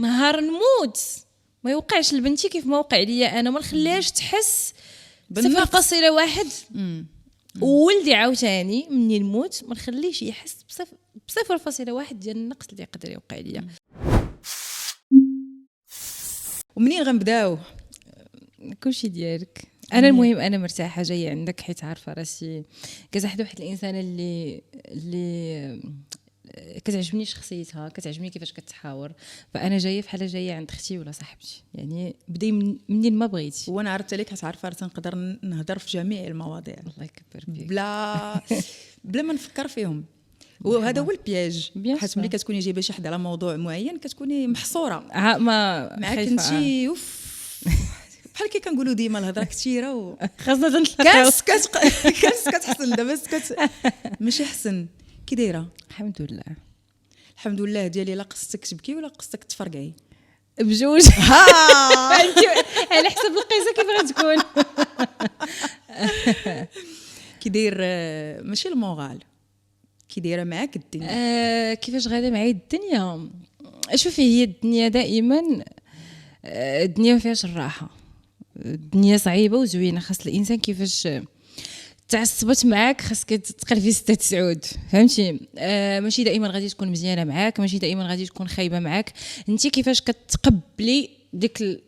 نهار نموت ما يوقعش لبنتي كيف ما وقع ليا انا، ما نخليهاش تحس بصفر فاصله واحد. وولدي عاوتاني مني نموت ما نخليش يحس بصفر فاصله واحد ديال النقص اللي يقدر يوقع ليا. ومنين غنبداو؟ كلشي ديالك. انا المهم انا مرتاحه جايه عندك حيت عارفه راسي كتحد واحد الانسانه اللي كتعجبني شخصيتها، كتعجبني كيفاش كتحاور، فانا جايه بحال جايه عند اختي ولا صاحبتي، يعني بدي منين ما بغيتي. وانا عرفت لك كتعرف راه نقدر نهضر في جميع المواضيع الله يكبر بك بلا ما نفكر فيهم. وهذا هو البياج، حيت ملي كتكوني جايبه شي حد على موضوع معين كتكوني محصوره ما معاك انتي بحال كي كنقولوا ديما الهضره كثيره خاصه كاس كتحسن دابا ماشي حسن. كي دايره؟ الحمد لله. الحمد لله ديالي. لا قصتك تبكي ولا قصتك تفرقعي؟ بجوج. انت على حسب القيسه كيف غتكون. كي داير ماشي المورال، كي دايره معاك الدنيا؟ كيفاش غادا معايا الدنيا؟ شوفي هي الدنيا دائما الدنيا ما فيهاش الراحه، الدنيا صعيبه وزوينه، خاص الانسان كيفاش تعصبت معاك خاصك تقلبي 6 9 فهمتي. ماشي دائما غادي تكون مزيانه معاك، ماشي دائما غادي تكون خايبه معاك، انت كيفاش كتقبلي ديك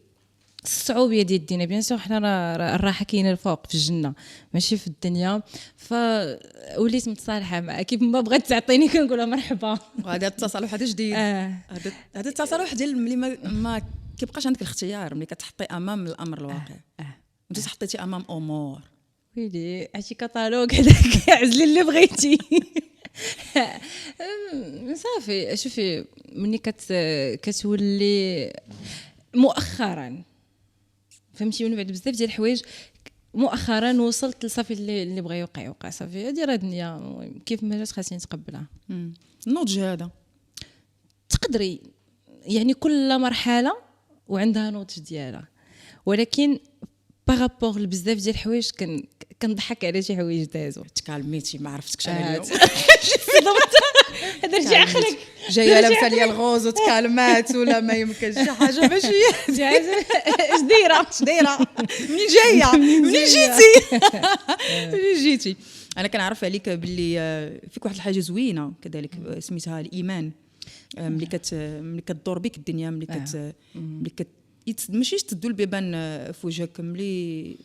الصعوبيه ديال الدنيا. بيان سور حنا الراحه كاينه الفوق في الجنه ماشي في الدنيا، فوليت متصالحه معها كيف ما بغات تعطيني كنقولها مرحبا. وهذا التصالح هذا جديد. هذا التصالح ديال ملي ما كيبقاش عندك الاختيار، ملي كتحطي امام الامر الواقع. انت تحطيتي امام امور ويلي عرفتي كتالوج هذاك عزلي اللي بغيتي. صافي شوفي مني كتولي مؤخرا فهمتي من بعد بزاف ديال الحوايج مؤخرا وصلت لصافي اللي بغى يوقع صافي هذه راه الدنيا كيف ما جات خاصني نتقبلها. النضج هذا تقدري يعني كل مرحله وعندها نضج ديالها، ولكن بارابور لبزاف ديال الحوايج كنضحك على شي حوايج دازو. تكالميتي ما عرفتكش انا اليوم. هذا رجع اخلك جايه لابسه ليا الغوز وتكالمات ولا ما يمكنش شي حاجه ماشي اش دايره منين جيتي. انا كنعرف عليك باللي فيك واحد الحاجه زوينه كذلك سميتها الايمان. ملي كتدور بك الدنيا، ملي ماشي تدو البيبان في وجهك، ملي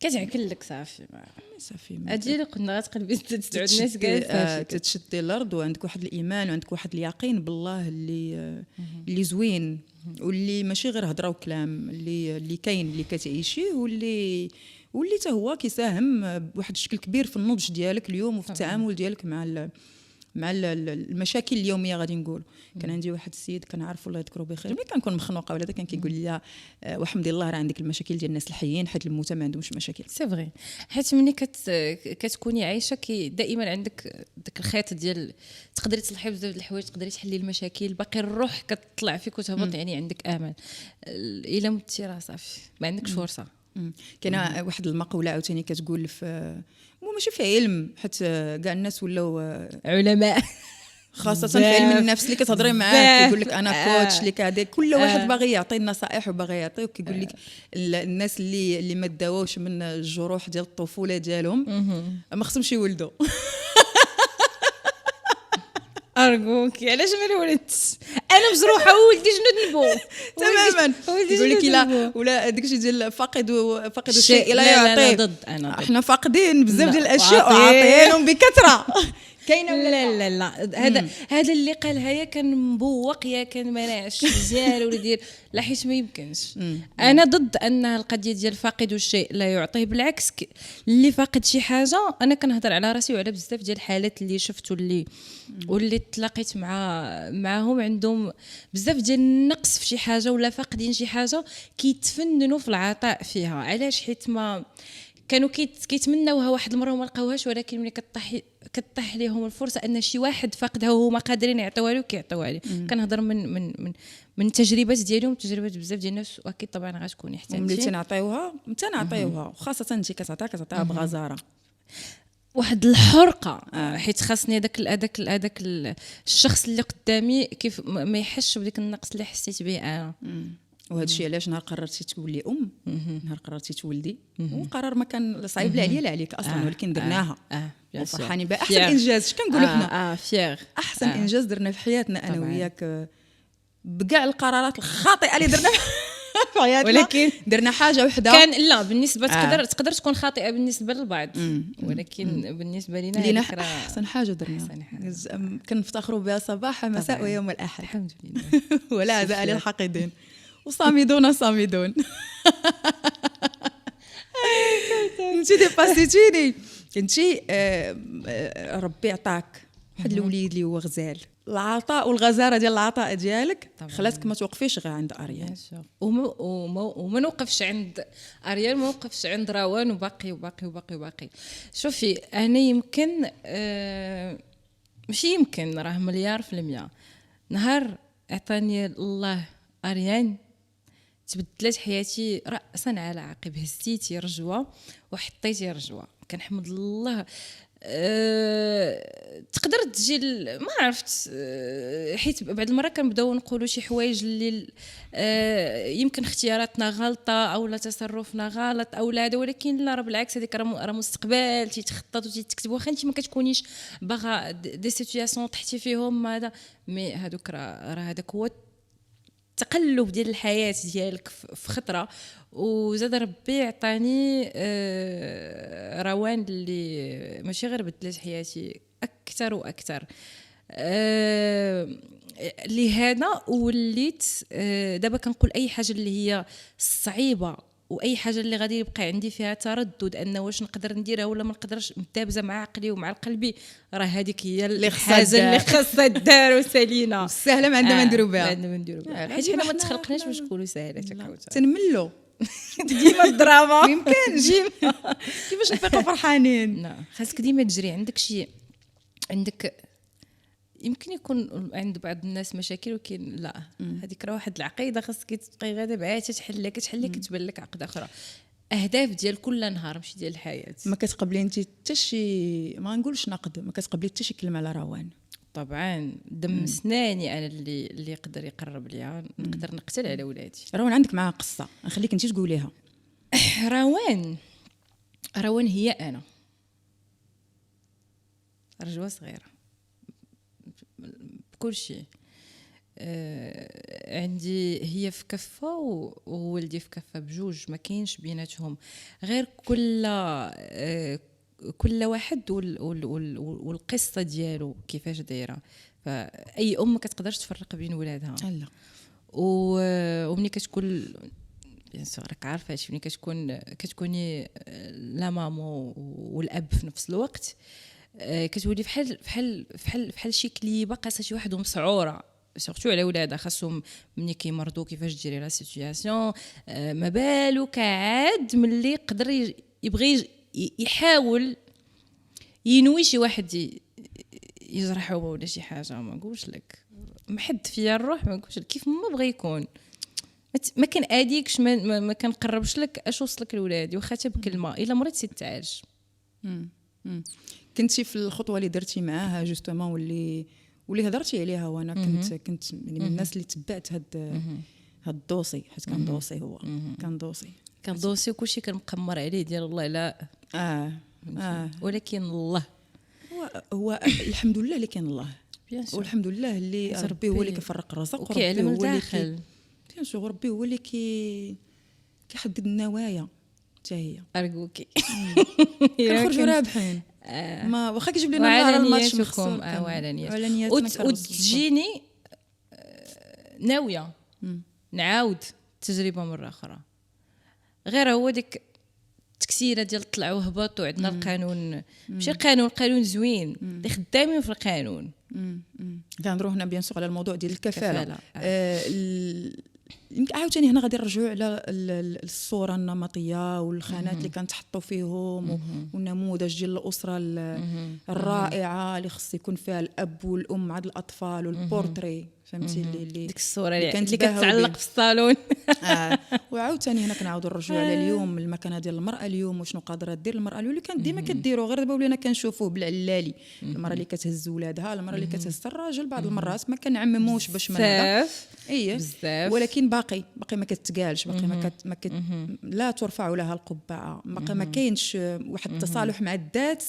كتعكل لك صافي هادي اللي كنا غتقلبي 6 9 الناس قالت تتشدي الارض وعندك واحد الايمان وعندك واحد اليقين بالله اللي زوين، واللي ماشي غير هضره وكلام، اللي كاين اللي كتعيشيه، واللي حتى هو كيساهم بواحد الشكل كبير في النضج ديالك اليوم وفي التعامل ديالك مع المشاكل اليوميه. غادي نقول كان عندي واحد السيد كنعرف الله يذكره بخير، ملي كنكون مخنوقه ولا كان كيقول لي وحمد الله راه عندك المشاكل ديال الناس الحيين، حيت الموتى ما عندهمش مشاكل. سي فري، حيت ملي كتكوني عايشه دائما عندك داك الخيط ديال تقدري تصلحي بزاف د الحوايج، تقدري تحلي المشاكل، باقي الروح كتطلع فيك وتهبط، يعني عندك امل. الا متي راه صافي ما عندكش فرصه. كاينه واحد المقوله عاوتاني كتقول ماشي في علم، حيت كاع الناس ولاو علماء خاصه في علم النفس، اللي كتهضري معاه كيقول لك انا كوتش، اللي كهذا كل واحد باغي يعطي النصائح وباغي يعطيك، كيقول لك الناس اللي ما داوش من الجروح ديال الطفوله ديالهم ما خصهمش يولدوا. ارجوك علاش ما ولدتش انا مجروحه وولدي جنود نبو تماما. يقول لك لا ولا داكشي ديال فاقد الشيء لا يعطيه. ضد انا احنا فاقدين بزاف ديال الاشياء وعاطيينهم بكثره. كاينه ولا لا هذا اللي قالها يا كان مبوق يا كان ما ناعش مزيان ولا دير لا، حيت ما يمكنش. انا ضد انها القضيه ديال فاقد الشيء لا يعطيه، بالعكس اللي فاقد شي حاجه. انا كنهضر على راسي وعلى بزاف ديال الحالات اللي شفت واللي تلاقيت معاهم عندهم بزاف ديال النقص في شي حاجه ولا فاقدين شي حاجه، كيتفننوا في العطاء فيها. علاش؟ حيت ما كانوا كيتمناوها واحد المره وما لقاوهاش، ولكن ملي كطيح ليهم الفرصه ان شي واحد فاقدها وهما قادرين يعطيوها له كيعطيوها له. كنهضر من التجربات ديالي وتجربات بزاف ديال الناس، واكيد طبعا غتكوني حتى ملي تنعطيوها وخاصه انت كتعطيها بغزاره. واحد الحرقه حيت خاصني هذاك الشخص اللي قدامي كيف ما يحسش بديك النقص اللي حسيت به انا. وهذا الشيء علاش نهار قررتي تولي نهار قررتي تولدي وقرار ما كان صعيب لا عليا لا عليك اصلا ولكن درناها وفرحانين بها. احسن انجاز اش كنقولوا حنا فيغ احسن انجاز درنا في حياتنا انا وياك بكاع القرارات الخاطئه اللي درنا في حياتنا، ولكن درنا حاجه وحده كان لا بالنسبه تقدر تكون خاطئه بالنسبه للبعض ولكن بالنسبه لنا احسن حاجه درنا كنفتخروا بها صباح مساء ويوم الاحد الحمد لله ولا زال الحاقدين وصامدون انتي ديباسيتيني انتي ربي عطاك واحد الوليد اللي هو غزال. العطاء والغزاره ديال العطاء ديالك خلاتك ما توقفيش غير عند اريان وما نوقفش عند اريان، ما نوقفش عند روان وباقي وباقي وباقي وباقي. شوفي انا يمكن ماشي يمكن راه 100% نهار اعطاني الله اريان تبدلت حياتي راسا على عقب. هزيتي رجوه وحطيتي رجوه كنحمد الله. تقدر تجي ما عرفت حيت بعض المرات كنبداو نقولوا شي حوايج اللي يمكن اختياراتنا غلطه او لا تصرفنا غلط او لا هذا، ولكن لا راه بالعكس هذيك راه مستقبل تيتخطط وتيتكتب واخا انت ما كتكونيش باغا دي سيتوياسيون طحتي فيهم هذا مي هذوك راه هذاك هو التقلب ديال الحياه ديالك في خطره. وزاد ربي عطاني روان اللي ماشي غير بدلت حياتي اكثر واكثر لهذا وليت دابا كنقول اي حاجه اللي هي صعيبه واي حاجه اللي غادي يبقى عندي فيها تردد ان واش نقدر نديرها ولا ما نقدرش، متابزه مع عقلي ومع قلبي، راه هذيك هي الحاجه اللي خاصها دار وسالينا سهله ما عندنا ما نديرو بها حيت حنا ما تخلقناش باش نكونوا ساهله تنملوا ديما الدراما يمكن كيفاش نفيقوا فرحانين. لا خاصك ديما تجري عندك شي عندك يمكن يكون عند بعض الناس مشاكل ولكن لا هذيك راه واحد العقيده خاصك تبقاي غادا بعاد تحل كتبان لك عقده اخرى. اهداف ديال كل نهار ماشي ديال الحياه. ما كتقبلي انت حتى شي ما نقولش نقد، ما كتقبلي حتى شي كلمه على روان؟ طبعا دم سناني انا اللي يقدر يقرب ليا نقدر نقتل على ولادي. روان عندك معها قصه نخليك انت تقوليها. روان هي انا رجوه صغيره بكل شيء. عندي هي في كفه وولدي في كفه بجوج ما كاينش بيناتهم غير كل واحد والقصه ديالو كيفاش دايره. فاي ام ما كتقدرش تفرق بين ولادها. لا ومني كتكون بيان سور راك عارفه هادشي ملي كتكوني لا مامو والاب في نفس الوقت كتولي بحال شي كليبه قاسه شي واحد ومسعوره سورتو على ولادها خاصهم ملي كيمرضوا كيفاش ديري لا سيتوياسيون. ما بالك عاد ملي يقدر يبغي يحاول ينوي شي واحد يجرحه ولا شي حاجه. ما نقولش لك محد فيا الروح ما نقولش لك كيف ما بغى يكون ما كان اديكش ما كنقربش لك اش وصلك لولادي واخا حتى بكلمه الا مريت سي تعالج. كنتي في الخطوه اللي درتي معاها جوستومون واللي هضرتي عليها وانا كنت يعني من الناس اللي تبعت هاد الدوسي حيت كان دوسي هو كان دوسي وكلشي كان مقمر عليه ديال الله لا ولكن الله هو الحمد لله اللي كان الله والحمد لله اللي ربي هو اللي كيفرق الرزق وكيعلم الداخل كان شو ربي هو اللي كيحدد النوايا حتى هي ارجوكي كنخرجوا رابحين ما واخا كيجيب لنا النهار الماتش مخصوم وعلانيات وتجيني ناويه نعاود تجربه مره اخرى غير هو ديك التكسيره ديال طلع وهبط وعندنا القانون ماشي قانون زوين اللي خدامين في القانون. كنهضروا هنا بيان سور على الموضوع ديال الكفاله. يمكن عاوتاني هنا غادي نرجعوا على الصوره النمطيه والخانات اللي كنتحطوا فيهم والنموذج ديال الاسره الرائعه اللي خص يكون فيها الاب والام مع الاطفال والبورتري فهمتي اللي ديك الصوره اللي كنتباهوا كتعلق به. في الصالون. وعاوتاني هنا كنعاودوا نرجعوا على اليوم المكانه ديال المراه اليوم وشنو قادره دير المراه اللي كانت ديما كديروا، غير دابا ولينا كنشوفوه بالعلالي، المراه اللي كتهز ولادها، المراه اللي كتهز الراجل، بعض المرات ما كنعمموش باش من هذا بزاف، ولكن باقي ما كتقالش، باقي ما كت لا ترفع لها القبعه، باقي ما كاينش واحد التصالح مع الذات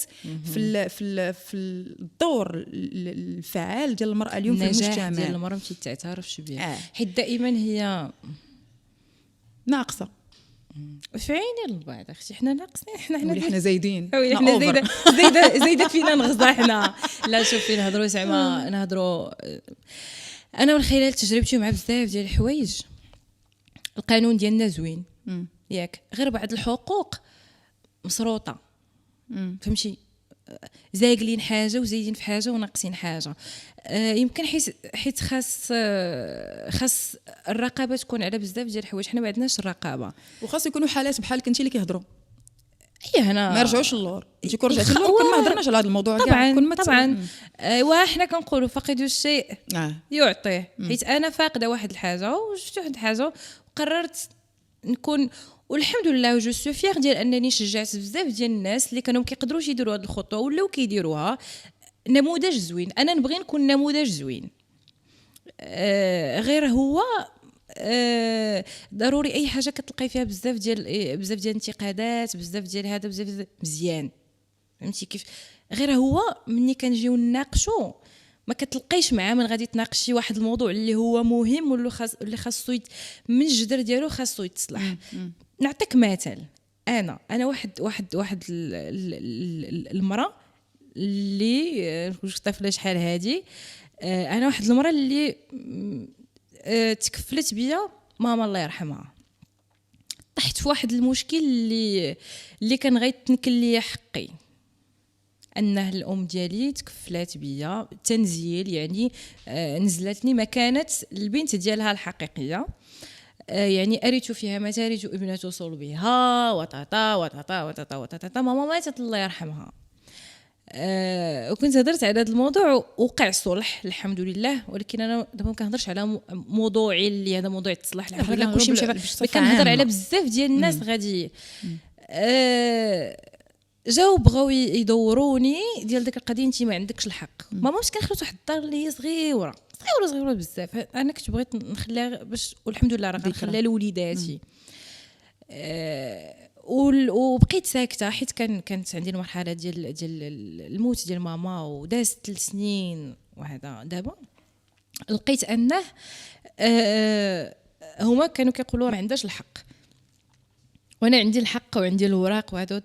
في الدور الفعال ديال المراه اليوم في المجتمع. ديال المراه ما تيتعترفش بها حيت دائما هي ناقصه في عيني البعض. اختي حنا ناقصين، حنا زايدين، حنا زايده فينا نغزا حنا. لا شوفي نهضروا زعما نهضروا انا من خلال تجربتي مع بزاف ديال الحوايج. القانون ديالنا زوين ياك، غير بعض الحقوق مسروطه، فهمتي، زايقلين حاجه وزايدين في حاجه وناقصين حاجه. يمكن حيت خاص الرقابه تكون على بزاف ديال الحوايج. حنا ما عندناش الرقابه، وخاص يكونوا حالات بحالك انت اللي كيهضروا. هنا ما رجعوش اللور، انت كون رجعتي اللور كون ما هضرناش على هذا الموضوع طبعا طبعا. وحنا كنقولوا فاقد الشيء يعطيه، حيت انا فاقده واحد الحاجه وشفت واحد الحاجه وقررت نكون، والحمد لله جو سو فيغ ديال انني شجعت بزاف ديال الناس اللي كانوا كيقدروش يديروا هذه الخطوه ولاو كيديروها. نموذج زوين، انا نبغي نكون نموذج زوين. غير هو ضروري اي حاجه كتلقاي فيها بزاف ديال الانتقادات، بزاف ديال هذا، بزاف مزيان، فهمتي كيف. غير هو مني كنجيو نناقشوا ما كتلقايش معاه من غادي تناقش شي واحد الموضوع اللي هو مهم واللي خاصو من الجذر ديالو خاصو يتصلح. نعطيك مثال، انا واحد المراه اللي كنت طفله شحال هادي، انا واحد المراه اللي تكفلت بيا ماما الله يرحمها. طحت في واحد المشكل اللي كان غيتنكل ليا حقي، انه الام ديالي تكفلات بيا تنزيل، يعني نزلتني مكانه البنت ديالها الحقيقيه. يعني اريت فيها ما تريد ابنه صلبها وطاطا وطاطا وطاطا وطاطا. ماما ماتت الله يرحمها. وكنت هضرت على هذا الموضوع وقع صلح الحمد لله، ولكن انا دابا ما كنهضرش على موضوعي اللي هذا موضوع التصلح الحمد لله كلشي مشى، كنهضر على بزاف ديال الناس غادي جاو بغاو يدوروني ديال ديك القضيه، انت ما عندكش الحق. ماما واش كنخلط واحد الدار اللي هي صغيره بزاف، انا كنت بغيت نخليها باش، والحمد لله راه غنخليها لوليداتي. وبقيت ساكته حيت كانت عندي المرحله ديال الموت ديال ماما ودازت 3 سنين وهذا. دابا لقيت انه هما كانوا كيقولوا ما عندهاش الحق وانا عندي الحق وعندي الوراق وهذا.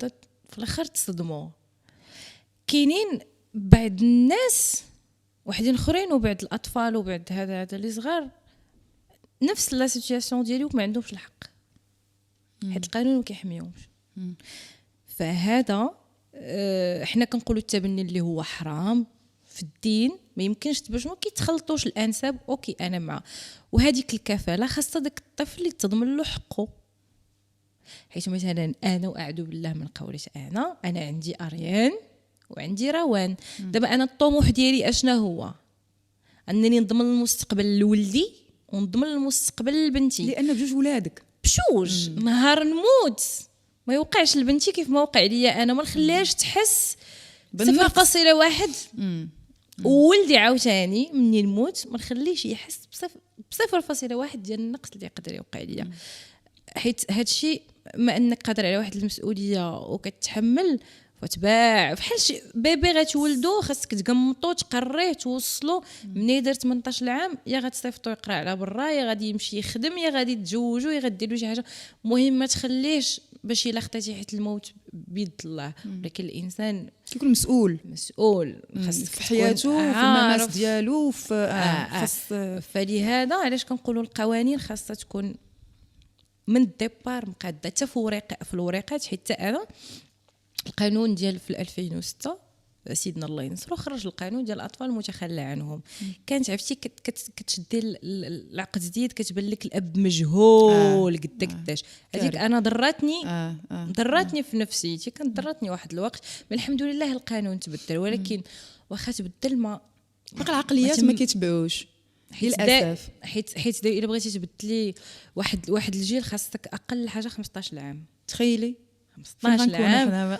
في الاخر تصدموا. كاينين بعض الناس وحدين اخرين وبعض الاطفال وبعض هذا اللي صغار نفس لا سيتوياسيون ديالي وما عندهمش الحق حيت القانون ما كيحميهمش. فهذا احنا كنقولوا التبني اللي هو حرام في الدين، ما يمكنش باش ما كيتخلطوش الانساب. اوكي انا مع، وهذيك الكفاله خاصه داك الطفل اللي تضمن له حقه. حيت مثلا انا واعوذ بالله من قولة انا عندي اريان وعندي روان. دابا انا الطموح ديالي اشنا هو انني نضمن المستقبل لولدي ونضمن المستقبل لبنتي، لان بجوج ولادك بشوج نهار نموت ما يوقعش لبنتي كيف ما وقع ليا انا. ما نخليهاش تحس بصفر فاصله واحد. وولدي عاوتاني مني نموت ما نخليش يحس بصفر فاصله واحد ديال النقص اللي يقدر يوقع ليا. حيت هادشي ما انك قادر على واحد المسؤوليه وكتحمل وتباع بحال شي بيبي غتولدو خاصك تقمطو تقريه توصلو. مني يدير 18 عام يا غتصيفطو يقرا على برا، يا غادي يمشي يخدم، يا غادي تزوجو، يا غديروا شي حاجه. مهم ما تخليش باش الا خطيتي حيت الموت بيد الله. ولكن الانسان كيكون مسؤول خاص في حياته في الممارس ديالو فلهذا علاش كنقولوا القوانين خاصها تكون من الديبار مقاده حتى في الوريقات. حتى انا القانون ديال في 2006 سيدنا الله ينصرو خرج القانون ديال الاطفال المتخلى عنهم. كانت عرفتي كتشدي العقد جديد كتبان لك الاب مجهول قداش. هذيك انا ضراتني في نفسيتي، كانت ضراتني واحد الوقت. الحمد لله القانون تبدل، ولكن واخا تبدل ما باقي العقليات ما كيتبعوش. للاسف. حيت الا بغيتي تبدلي واحد الجيل خاصك اقل حاجه 15 عام. تخيلي 15 عام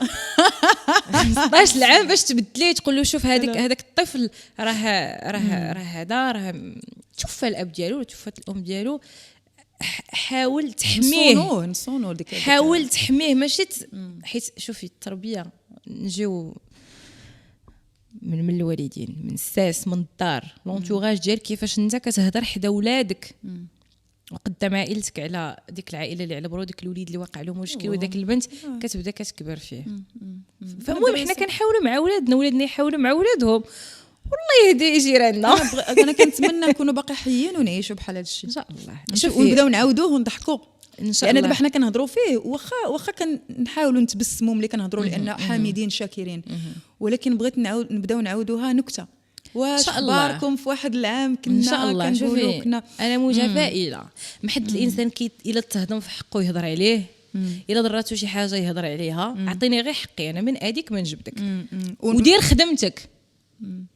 15 عام باش تبدليه تقول له شوف هذاك الطفل راه هذا راه توفى الاب ديالو ولا توفات الام ديالو، حاول تحميه نصونو ديك حاول تحميه ماشي حيت شوفي التربيه نجيو من الوالدين، من الساس، من الدار، لونتوراج ديالك، كيفاش انت كتهضر حدا ولادك وقدام عائلتك على ديك العائله اللي على برو ديك الوليد اللي واقع له مشكل وداك البنت كتبدا كتكبر فيه. فالمهم حنا كنحاولوا مع ولادنا يحاولوا مع ولادهم، والله يهدي جيراننا. انا كنتمنى نكونوا باقي حيين ونعيشوا بحال هذا الشيء ان شاء الله، ونبداو نعاودوه ونضحكوا ان شاء الله. لان دابا حنا كنهضروا فيه واخا كنحاولوا نتبسموا ملي كنهضروا لان حامدين شاكرين، ولكن بغيت نبداو نعاودوها نكته. واش اخباركم في واحد العام كنا ان شاء الله. كنقولوا كنا انا موجبه الى حد الانسان الا تهضم في حقه يهضر عليه، الا ضراتو شي حاجه يهضر عليها. اعطيني غير حقي انا من اديك ما نجبدك ودير خدمتك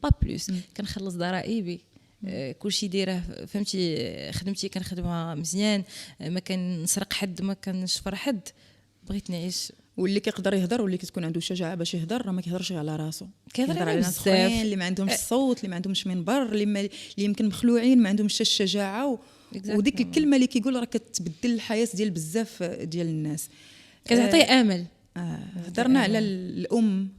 با بلوس. كنخلص ضرائبي كلشي دايره فهمتي، خدمتي كنخدمها مزيان، ما كنسرق حد، ما كنشفر حد، بغيت نعيش. واللي كيقدر يهضر واللي كتكون عنده شجاعه باش يهضر راه ما كيهضرش على راسو، كيهضر على ناس اخرين اللي ما عندهمش الصوت، اللي ما عندهمش منبر، اللي يمكن مخلوعين ما عندهمش الشجاعه وديك الكلمه اللي كيقول راه كتبدل الحياه ديال بزاف ديال الناس، كتعطي امل. هضرنا على الام،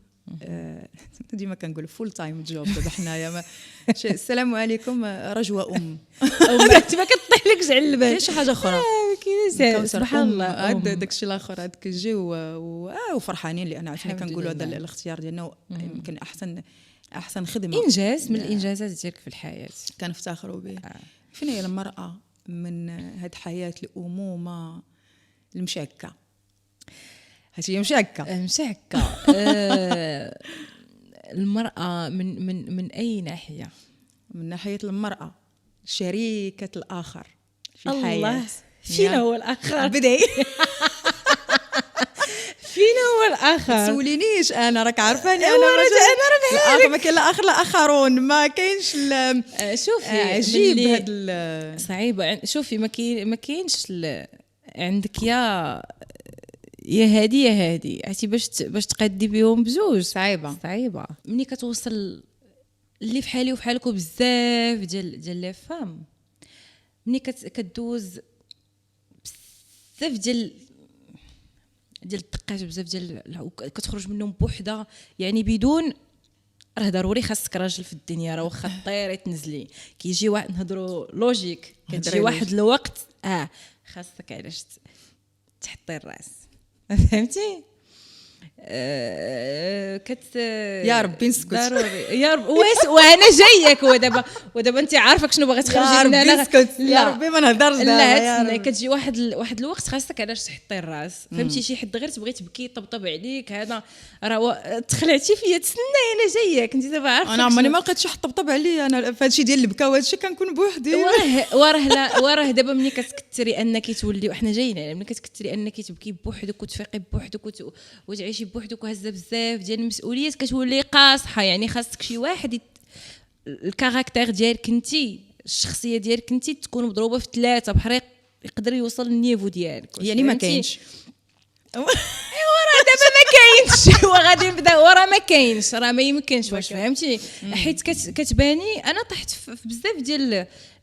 ديما كنقول فول تايم جوب دابا حنايا. السلام عليكم رجوه ما كطيح لك على البال. كاين شي حاجه اخرى كاين سبحان الله داكشي الاخر هاد كيجيو وفرحانين لان عرفنا كنقولوا هذا الاختيار ديالنا يمكن احسن خدمه، انجاز من الانجازات ديالك في الحياه كنفتخروا به. فين هي المراه من هاد حياه الامومه المشعكه؟ هاتي مشعكه المراه من اي ناحيه؟ من ناحيه المراه شريكه الاخر في الحياه. الله، فين هو الاخر؟ بداي فين هو الاخر؟ تسولينيش انا راك عارفاني انا الاخر ما كاين لا اخر لا اخرون، ما كاينش. شوفي عجيب هاد صعيبه. شوفي ما كاينش عندك يا هادي عرفتي باش تقادي بهم بزوج صعيبه. ملي كتوصل اللي في حالي وفحالكم بزاف ديال لي فام، ملي كدوز بزاف ديال الدقات، بزاف ديال كتخرج منهم بوحده، يعني بدون راه ضروري خاصك راجل في الدنيا، راه واخا طيري تنزلي كيجي واحد نهضروا لوجيك، كتجي واحد الوقت خاصك علاش تحطي الراس، فهمتي؟ يا ربي نسكت ضروري يا رب. وانا جايك ودابا انت عارفك شنو باغي تخرجي من هنا. يا ربي ما نهضرش لا كتجي واحد الوقت خاصك علاش تحطي الراس، فهمتي؟ شي حد غير تبغي تبكي طبطب عليك، هذا راه تخلعتي فيا، تسنى انا جايك انت دابا عارفه. انا عمرني ما لقيتش حد طبطب عليا انا في هادشي ديال البكا وهادشي كنكون بوحدي. وراه دابا ملي كتكثري انك تولي، وحنا جايين ملي كتكثري انك تبكي بوحدك وتفيقي بوحدك وتعيشي بوحدك وهزه بزاف ديال المسؤوليات، كتولي قاصحه. يعني خاصك شي واحد الكاركتير ديالك انتي، الشخصيه ديالك انتي تكون مضروبه في 3 بحريق يقدر يوصل للنيفو ديالك. يعني ما كاينش وراه دابا ما كاينش وغادي نبدا وراه ما كاينش، راه ما يمكنش. واش فهمتي؟ حيت كتباني انا طحت في بزاف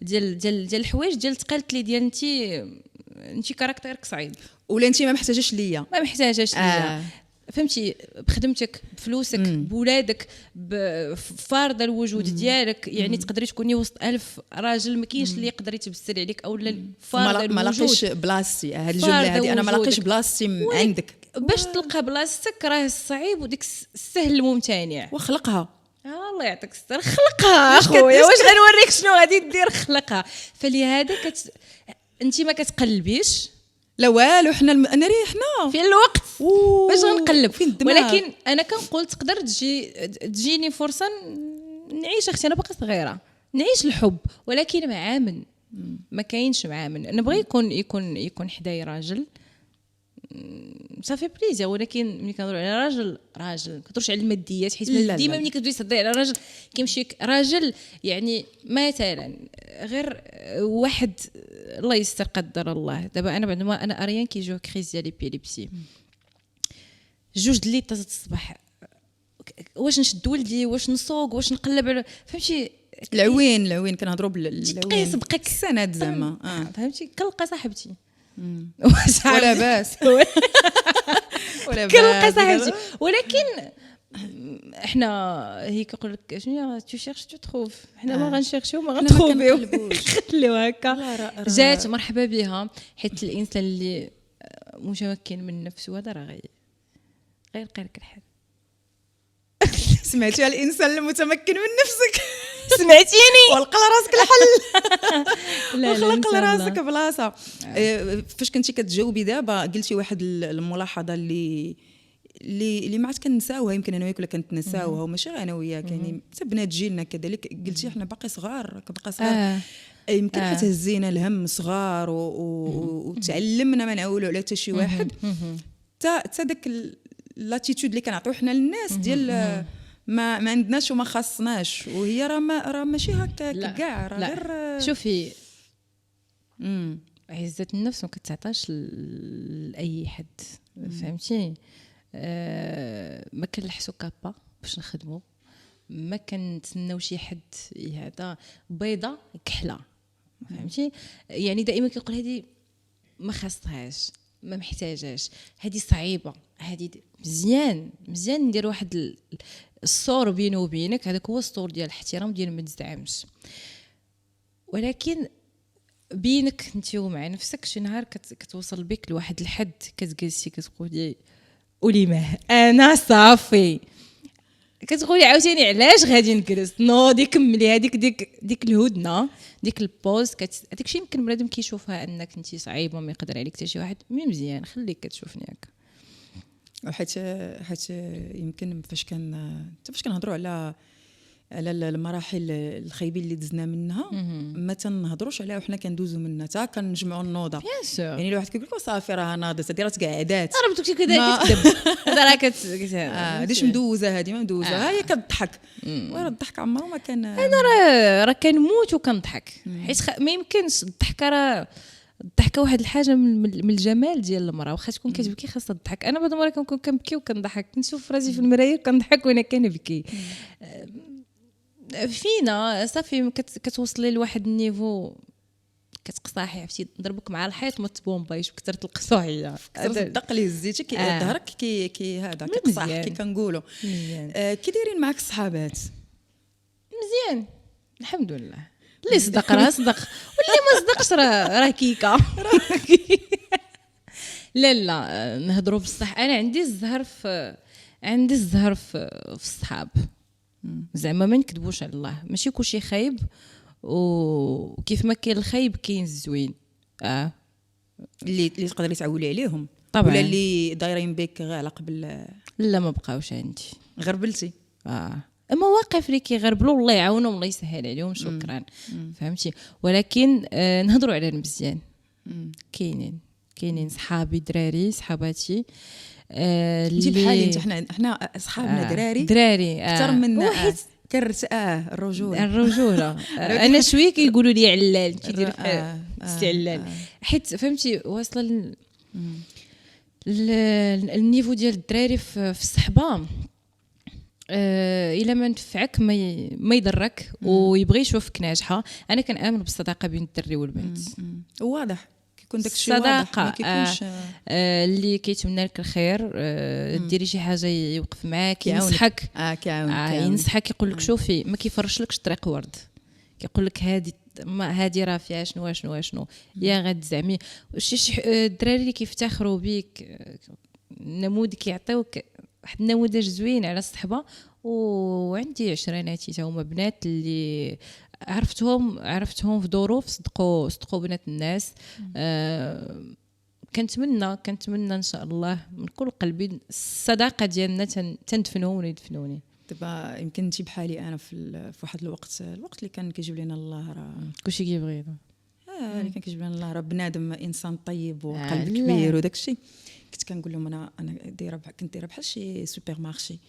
ديال الحوايج ديال تقالت لي ديال انتي كاركتيرك صعيب، ولا انتي ما محتاجاش ليا ليا فهمتي؟ بخدمتك، بفلوسك، بولادك، بفارضه الوجود ديالك. يعني تقدري تكوني وسط 1000 راجل ما كاينش اللي يقدر يتبسل عليك او فارضه الوجود. ما لاقيش بلاصتي هذه الجمله هذه، انا ما لاقيش بلاصتي عندك. باش تلقى بلاصتك راه صعيب، وديك السهل الممتنع. وخلقها الله يعطيك الستر، خلقها اخويا، واش غنوريك شنو غادي دير؟ خلقها. فلهذا انت ما كتقلبيش لا والو، حنا انا ريحنا في الوقت باش غنقلب، ولكن انا كنقول تقدر تجيني فرصه نعيش اختي، انا باقا صغيره، نعيش الحب، ولكن مع من ما كاينش. مع من نبغي يكون حدايا راجل صافي بليزير، ولكن ملي كنهضروا على راجل ما كنهضروش على الماديات، حيت لا، ديما لا. ملي كتبغي تهضري على راجل كيمشي راجل يعني مثلا غير واحد الله يستر قدر الله. دابا انا بعد ما انا اريان كيجيو كريز ديال ليبيليبسي جوج د ليطات الصباح، واش نشد ولدي، واش نسوق، واش نقلب على فهمتي العوين كنهضروا بالعوين تقيس بقاك السند زعما فهمتي. كنلقى صاحبتي ولا باس ولا كنلقى باس صاحبتي، ولكن احنا هي كيقول لك شنو تو شيرش تو تروف، حنا ما غنشيرشيو ما غنتروفيو خليوها هكا. جات مرحبا بها، حيت الانسان اللي متمكن من نفسه هذا راه غير لك الحال. سمعتي على الانسان المتمكن من نفسك سمعتيني ولقى راسك الحل لا وخلق راسك بلاصه. فاش كنتي كتجاوبي دابا قلتي واحد الملاحظه اللي ما عاد كنساوها، يمكن انا وياك كنتنساوها، وماشي غير انا وياك يعني حتى بنات جيلنا كذلك. قلتي احنا باقي صغار كبقى صغار يمكن حتى هزينا الهم صغار وتعلمنا ما نعولوا على حتى شي واحد، حتى داك لاتيتود اللي كنعطيو حنا للناس ديال ما عندناش وما خاصناش، وهي راه ماشي هكا كاع، راه غير شوفي عزة النفس ما كتعطاش لاي حد فهمتي. ما كنلحسوا كابا باش نخدموا، ما كنتسناو شي حد هذا بيضه كحله فهمتي. يعني دائما كيقول هذه ما خاصهاش ما محتاجاش، هذه صعيبه، هذه مزيان ندير واحد السور بينه وبينك، هذاك هو السور ديال الاحترام ديال ما تزعمش. ولكن بينك انت ومع نفسك شي نهار كتوصل بك لواحد الحد كتجلسي كتقولي قولي ما انا صافي، كتقولي عاوتاني علاش غادي نجلس نوضي كملي هذيك ديك الهدنه ديك البوز هذاك الشيء يمكن بنادم كيشوفها انك انت صعيبه ما يقدر عليك حتى شي واحد، مي مزيان خليك كتشوفني هكا. حيت يمكن فاش كنهضروا على المراحل الخايبين اللي دزنا منها ما تنهضروش عليها وحنا كندوزو منها حتى كنجمعوا النوضه. يعني الواحد كيقول لك صافي راه ناضت هذه راه تقعدات راه بتكتب كذا كتكذب هذا راه هذيش مدوزه هذه ما مدوزه هي كتضحك وراه الضحك عمره ما كان. انا راه كنموت وكنضحك حيت ما يمكنش الضحكه واحد الحاجه من الجمال ديال المراه، واخا تكون كتبكي خاصها تضحك. انا بعض المرات كنكون كنبكي وكنضحك، كنشوف راسي في المرايه وكنضحك وانا كنبكي. فينا صافي كتوصلي لواحد النيفو كتقصاحي عرفتي نضربك مع الحيط ما تبومبايش بكثره القصاحيه الدق اللي هزيتي ظهرك كي هذا كيقصاح كي كنقولوا. كي دايرين معاك الصحابات؟ مزيان الحمد لله، اللي صدق راه صدق واللي ما صدقش راه كيكا لا نهضروا بصح. انا عندي الزهر في الصحاب زعما ما نكذبوش على الله، ماشي كلشي خايب، وكيف ما كاين الخايب كاين الزوين اللي تقدري تعولي عليهم طبعا، ولا اللي دايرين بك غير على قبل. لا ما بقاوش عندي، غربلتي مواقف اللي كيغربلوا الله يعاونهم الله يسهل عليهم شكرا فهمتي. ولكن نهضروا على المزيان كاينين صحابي دراري صحاباتي انت بحالي انت احنا اصحابنا دراري اكثر من واحد الرجوله انا شويه كيقولوا لي علال كيدير استعلال حيت فهمتي واصله النيفو ديال الدراري في الصحبه. الا ما نفعك ما يضرك ويبغي يشوفك ناجحه. انا كنامن بالصداقه بين الدري والبنت، واضح كيكون داك الشيء واضح ما كيكونش اللي كيتمنى لك الخير ديري شي حاجه يوقف معاك ينصحك ينصحك يقول لك شوفي ما كيفرشلكش طريق ورد، كيقول لك هذه راه فيها شنو يا غاد زعمي شي الدراري اللي كيفتخروا بيك نموذج كيعطيوك واحد النموذج زوين على الصحبه. وعندي عشريناتي تا هما بنات اللي عرفتهم في ظروف صدقوا بنات الناس. كنتمنى ان شاء الله من كل قلبي الصداقه ديالنا تندفنهم ويدفنوني. دابا يمكن انت بحالي انا في واحد الوقت اللي كان كيجيب لنا الله راه كلشي كيبغينا اللي كان كيجيب لنا الله راه بنادم انسان طيب وقلب كبير وداك الشيء. كنت كنت كنقول لهم انا دايره كنت دايره بحال شي سوبر مارشي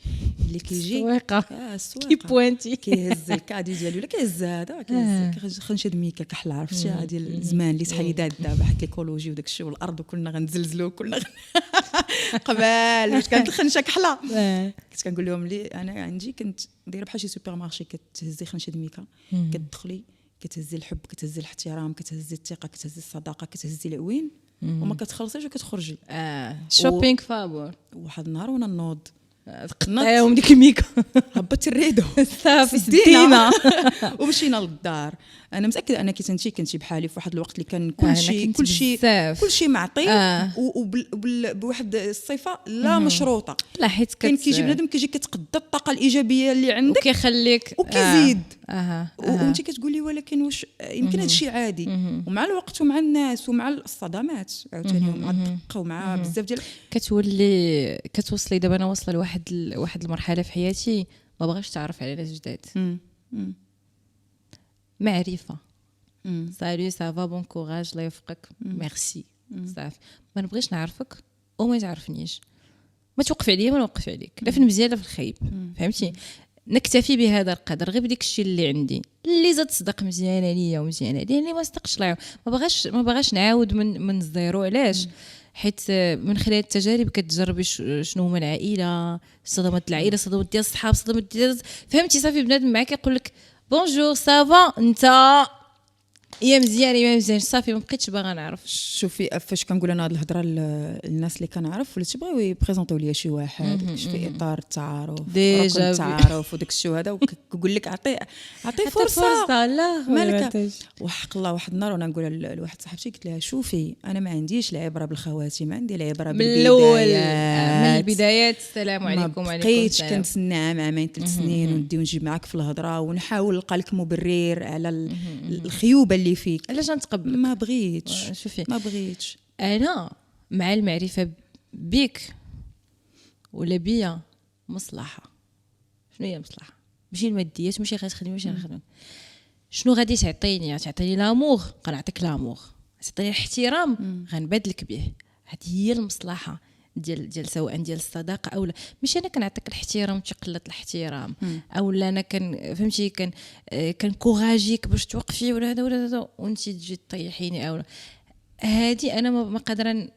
اللي كيجي السويقه السويقه كي بوانتي كيهز الكادي ديالو ولا كيهز هذا كيهز خنشه ميكا كحله عرفتي ديال الزمان اللي تحيدات دابا حيت ليكولوجي وداك الشيء والارض وكلنا غنزلزلوا كلنا قبل واش كانت الخنشه كحله كنت كنقول لهم لي انا عندي كنت دايره بحال شي سوبر مارشي كتهزي خنشه ميكا كتدخلي كتهزي الحب كتهزي الاحترام كتهزي الثقه كتهزي الصداقه كتهزي العوين وما كتخلصيش وكتخرجي شوبينغ فابور. واحد النهار وانا نوض قطعيهم ديك الميكا هبط الريدو صافي سدينا ومشينا للدار. انا متاكده انك كنتي بحالي في واحد الوقت اللي كان كلشي معطي بواحد الصفه لا مشروطه. لا حيت كان كيجي بنادم كيجي كتقدى الطاقه الايجابيه اللي عندك وكيخليك وكيزيد وانت كتقولي ولكن واش يمكن هذا الشيء عادي. ومع الوقت ومع الناس ومع الصدمات عاوتاني ومع الدقه ومع بزاف ديال كتوصلي دابا انا واصله لواحد المرحله في حياتي ما بغاش تعرف على ناس جداد. معرفه سالي سافا بون كوراج الله يوفقك ميرسي صافي ما نبغيش نعرفك وما تعرفنيش ما توقف عليا ما نوقف عليك لا في المزيان لا في الخايب فهمتي. نكتفي بهذا القدر غير بديك الشيء اللي عندي اللي زاد صدق مزيانه ليا ومزيانه ليا اللي ما صدقش لا ما بغاش نعاود من الزيرو. علاش؟ حيت من خلال التجارب كتجربي شنو هما العائله صدمات العائله صدمات ديال الصحاب صدمات ديال فهمتي. صافي بنادم معاك يقول لك بونجور سافا انت يا مزيان يا مزيان صافي ما بقيتش باغا نعرف. شوفي فاش كنقول انا هاد الهضره للناس اللي كنعرف ولا تيبغيو يبريزونطيو ليا شي واحد في اطار التعارف ديجا التعارف وداك الشيء هذا وكيقول لك عطي فرصه لا مالك وحق الله. واحد النهار وانا نقول لواحد صاحبتي قلت لها شوفي انا ما عنديش العبره بالخواتيم عندي العبره بالبدايات من البدايات. السلام عليكم وعليكم السلام. كنتسنى عامين 3 سنين وندي ونجي معاك في الهضره ونحاول نلقى لك مبرر على الخيوبه اللي فيك. علاش نتقبل ما بغيتش شوفي ما بغيتش انا مع المعرفه بك ولا بيا مصلحه. شنو هي مصلحه؟ ماشي الماديات ماشي غتخدمي ماشي غنخدم. شنو غادي تعطيني لامور غنعطيك لامور تعطيني الاحترام غنبادلك به. هذه هي المصلحه ديال سواء ديال الصداقه او لا. ماشي انا كنعطيك الاحترام تقلت الاحترام او لا انا فهمتي كنكوراجيك باش توقفي ولا هذا وانت تجي تطيحيني او هذه انا ما قادره.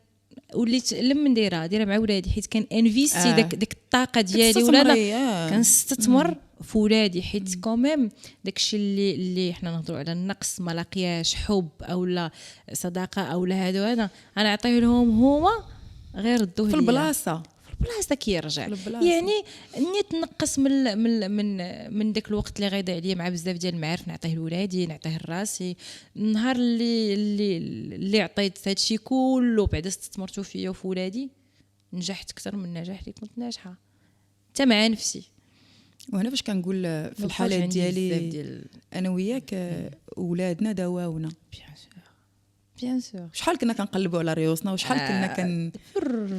وليت لما نديرها مع ولادي حيت كان انفيستي داك الطاقه ديالي ولا لا كنستثمر في ولادي حيت كوميم داكشي اللي حنا نهضروا على النقص ما لاقياش حب او لا صداقه او لا هذا انا نعطيه لهم هما غير ردوه في البلاصه كيرجع. يعني ني تنقص من داك الوقت اللي غايض عليا مع بزاف ديال المعارف نعطيه لولادي نعطيه لراسي. النهار اللي عطيت هادشي كله بعد استثمرته فيا وفي ولادي نجحت اكثر من النجاح اللي كنت ناجحه حتى مع نفسي. وهنا فاش كنقول في الحاله ديالي انا وياك ولادنا دواونا بيان سور. شحال كنا كنقلبوا على ريوسنا وشحال كنا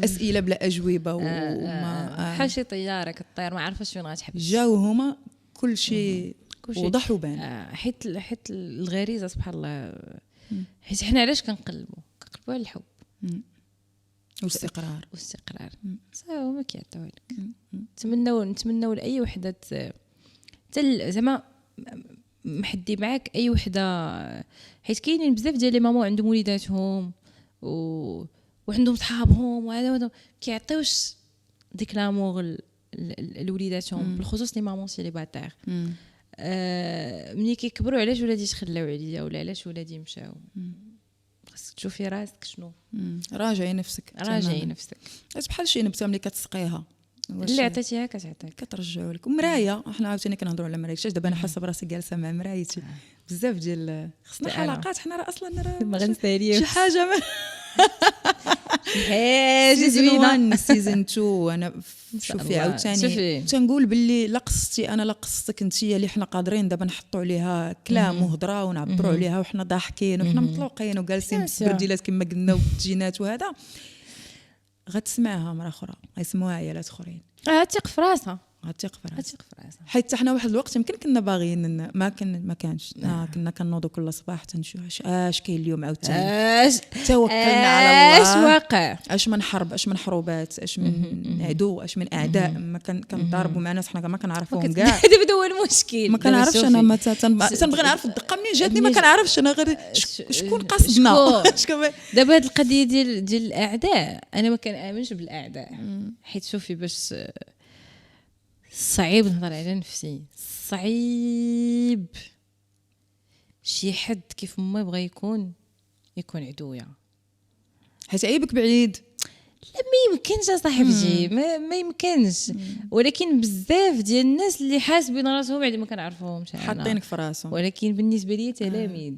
اسئله بلا اجوبه وما بحال شي طياره كطير ما عارفاش فين غتحبس. جاو هما كل شيء وضح وبان. حيت الغريزه سبحان الله. حيت حنا علاش كنقلبوا على الحب والاستقرار صافي ما كيعطيوه لك. نتمنوا لاي وحده زعما محدي معاك اي وحده. حيت كاينين بزاف ديال لي مامو عندهم وليداتهم وعندهم صحابهم وهذا كيعطيوش ديك لامور لوليداتهم بالخصوص لي مامون سيليباتير. ملي كيكبروا علاش ولادي تخلاو عليا ولا علاش ولادي مشاو. خاصك تشوفي راسك شنو راجعي نفسك بحال شي نبته ملي كتسقيها اللي عطيتيها كتعطيك كترجعوا لك. مرايه احنا عاوتاني كنهضروا على مرايه. دابا انا حاسه براسي جالسه مع مرايتي بزاف ديال خصنا حلقات حنا راه اصلا ما غنساليوش شي حاجه زوينه. سيزون 2 انا شوفي عاوتاني تنقول باللي لا قصتي انا لا قصتك انت اللي حنا قادرين دابا نحطوا عليها كلام وهضره ونعبروا عليها وحنا ضاحكين وحنا مطلوقين وجالسين في البرديلات كما قلنا والتجينات وهذا غتسمعها مره اخرى غيسمعوها عيالات اخرين. ثق في راسها غتيق في راسها غتيق في راسها. حيت حنا واحد الوقت يمكن كنا باغيين ما كانش كنا كنوضوا كل صباح تنشوف اش كاين اليوم عاوتاني توكلنا على الله اش واقع اش من حرب اش من حروبات اش من عدو اش من اعداء ما كنضاربوا مع ناس حنا ما كنعرفوهم كاع دابا هو المشكل ما كنعرفش انا ما تنبغي نعرف الدقه منين جاتني ما كنعرفش انا غير شكون قصدنا دابا هاد القضيه ديال الاعداء انا ما كنامنش بالاعداء حيت شوفي باش صعيب نهضر على نفسي صعيب شي حد كيف ما بغى يكون عدويا حيت عيبك بعيد لا ما يمكنش صاحبتي ما يمكنش ولكن بزاف ديال الناس اللي حاسبين راسهم بعد ما كنعرفوهمش حاطينك في راسهم ولكن بالنسبه لي تلاميذ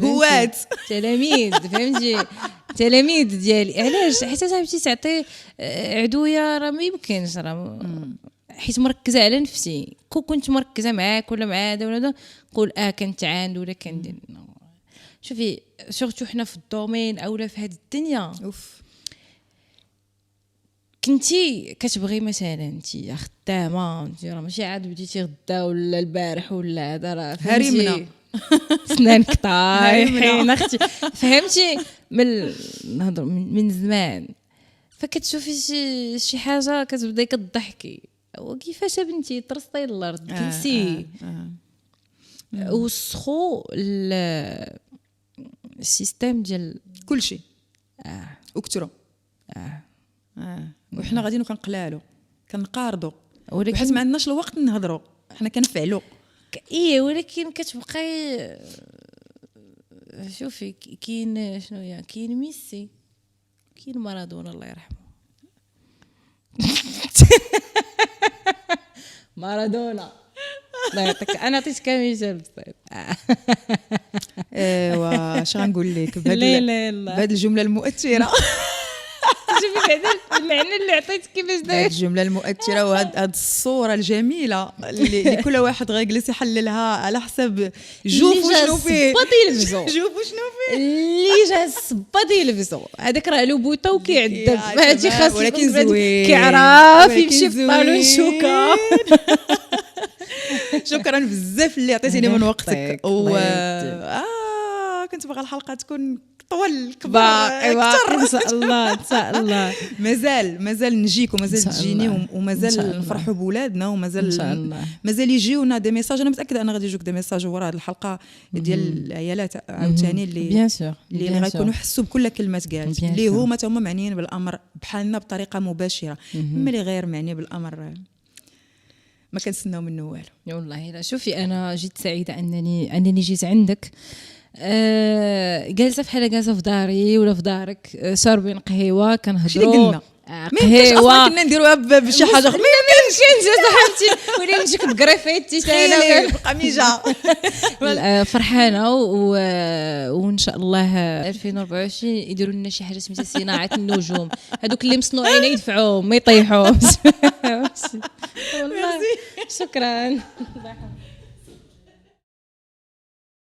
هوات تلاميذ فهمتي تلاميذ ديالي علاش حيت صاحبتي تعطي عدويا راه ما يمكنش راه حيت مركزه على نفسي كنت مركزه معاك ولا مع هذا ولا هذا نقول كنتعاند ولا كندير شوفي سورتو حنا في الدومين اولا في هذه الدنيا كنتي كتبغي مثلا انت خدامه انت راه ماشي عاد بديتي غدا ولا البارح ولا هذا راه هرمنا سنانك طايحين اختي فهمتي نهضر من زمان فكتشوفي شي حاجه كتبداي كتضحكي وكيفاش بنتي ترصي الارض جلسي وسخو السيستم ديال كلشي وكثروا وحنا غاديين وكنقلالو كنقارضوا وحيت ما عندناش الوقت نهضروا حنا كنفعلوا ولكن كتبقاي شوفي كاين شنو هي كاين ميسي كاين مارادونا الله يرحمه مارادونا الله يعطيك انا عطيتك مثال بسيط ايوا اش غنقول لك بهذه الجمله المؤثره شوفي بعدا المعنى اللي عطيتك كيفاش داير الجمله المؤثره وهاد الصوره الجميله اللي كل واحد غيجلس يحللها على حسب جوفو شنو فيه جوفو شنو فيه اللي جا الصباط يلبسو هذاك راه لو بوطه وكيعذب هادشي خاص ولكن زوين كيعرف يمشي في الطالون شوكه شكرا بزاف اللي عطيتيني من وقتك كنت باغا الحلقه تكون طول كبار اكثر ان شاء الله ان شاء الله مازال نجيك ومازال تجيني ومازال نفرحوا بولادنا ومازال يجيونا دي ميساج انا متاكده ان غادي يجوك دي ميساج ورا هذه الحلقه ديال العيالات عاوتاني اللي غيكونوا حسوا بكل كلمه قالت اللي هما معنيين بالامر بحالنا بطريقه مباشره اما اللي غير معني بالامر ما كنستناو منه والو والله لا شوفي انا جيت سعيده انني جيت عندك جالسه بحال جالسه في داري ولا في دارك شاربين قهوه كنهضروا قهوه كنا نديروها بشي حاجه ما يمكنش صاحبتي ولا نجيك تقريفيتي انا بقميجه فرحانه وان شاء الله 2024 يديروا لنا شي حاجه سميتها صناعه النجوم هذوك اللي مصنوعين يدفعوهم ما يطيحوهمش والله شكرا